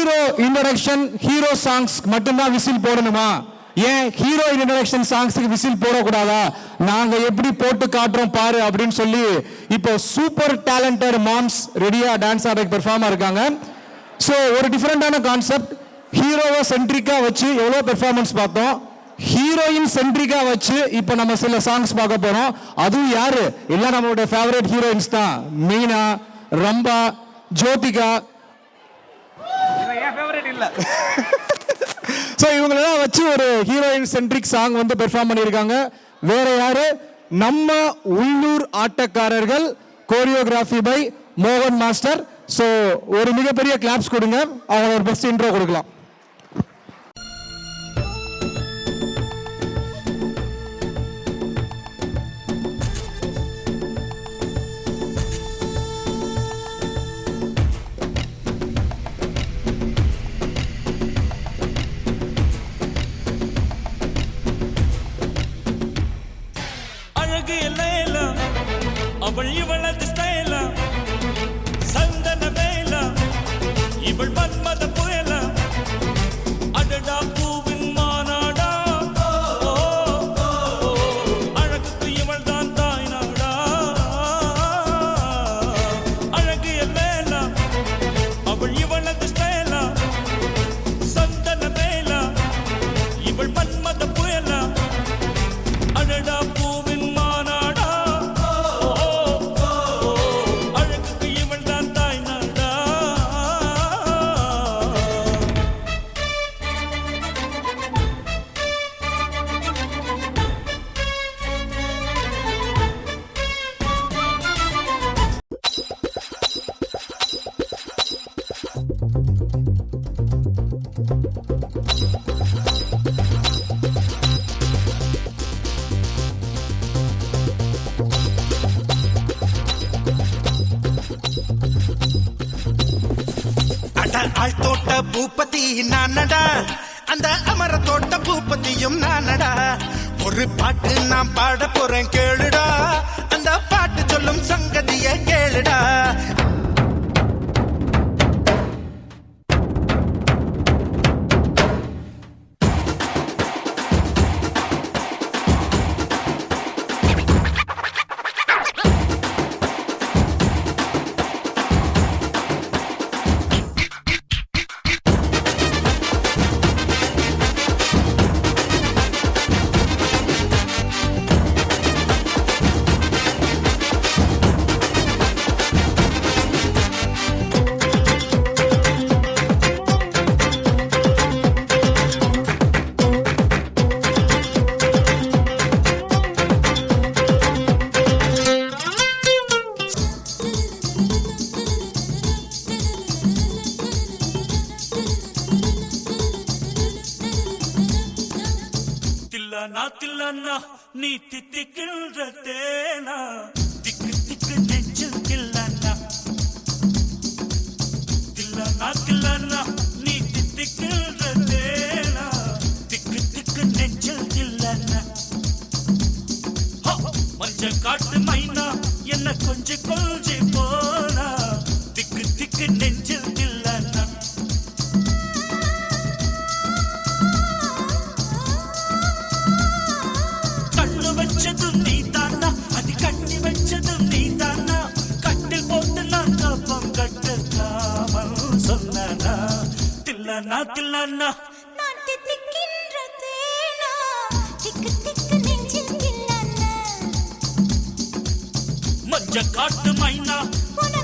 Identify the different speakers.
Speaker 1: Hero introduction hero songs மட்டும்தான் whistle போடணுமா? ஏன் ஹீரோ இன்ட்ரோடக்ஷன் சாங்ஸ்க்கு விசில் போடக்கூடாதா? நாங்க எப்படி போட்டு காட்டுறோம் பாரு அப்படின்னு சொல்லி இப்போ சூப்பர் டேலண்டட் மாம்ஸ் ரெடியா டான்ஸ் ஆடுறதுக்கு பெர்ஃபார்மா இருக்காங்க. ஸோ ஒரு டிஃப்ரெண்டான கான்செப்ட். ஹீரோவை சென்ட்ரிக்கா வச்சு எவ்வளோ பெர்ஃபார்மன்ஸ் பார்த்தோம், ஹீரோயின் சென்ட்ரிக்கா வச்சு இப்போ நம்ம சில சாங்ஸ் பார்க்க போறோம். அதுவும் யாரு? எல்லாம் நம்மளுடைய ஃபேவரட் ஹீரோயின்ஸ் தான். மீனா, ரம்பா, ஜோதிகா. ஸோ இவங்களெல்லாம் வச்சு ஒரு ஹீரோயின் சென்ட்ரிக் சாங் வந்து பெர்ஃபார்ம் பண்ணியிருக்காங்க. வேற யாரு? நம்ம உள்ளூர் ஆட்டக்காரர்கள், கோரியோகிராஃபி பை மோகன் மாஸ்டர். ஸோ ஒரு மிகப்பெரிய கிளாப்ஸ் கொடுங்க, அவங்க ஒரு பெஸ்ட் இன்ட்ரோ கொடுக்கலாம்.
Speaker 2: அவள் இவளது ஸ்டைலா, சந்தன வேலா, இவள் மன்மத புயலா, அடடா பூவின் மாநாடா, அழகுக்கு இவள் தான் தாய் நாடா. அழகிய வேலா, அவள் இவளது ஸ்டைலா, சந்தன வேலா, இவள் மன்மத புயலா, அடடா பூவின் மாநாடா.
Speaker 3: ஆள் தோட்ட பூப்பதி நானடா, அந்த அமர தோட்ட பூப்பதியும் நானடா. ஒரு பாட்டு நான் பாட போறேன் கேளுடா, அந்த பாட்டு சொல்லும் சங்கதிய கேளுடா.
Speaker 2: தில்லனா நீ தித்திக்கின்ற தேனா, திக்கு திக்கு நெஞ்சில் கில்லனா. தில்லனா நீ தித்திக்கின்ற தேனா, திக்கு திக்கு நெஞ்சில் கில்லனா. மஞ்ச காட்டு மைனா என்ன கொஞ்சம் கொஞ்சி போனா, திக்கு திக்கு நெஞ்சில் கில்லனா. வச்சதும் நீ தானா, அது கட்டி வச்சதும் நீ தானா. கட்டில் போட்டு நான் கப்பம் கட்டக்காமல் சொன்னா. தில்லனா தில்லனா
Speaker 4: நான் தித்திக்கின்ற தேனா, திக்கு திக்கு நெஞ்சில் கில்லனா.
Speaker 2: மஞ்ச காட்டு மைனா
Speaker 4: உன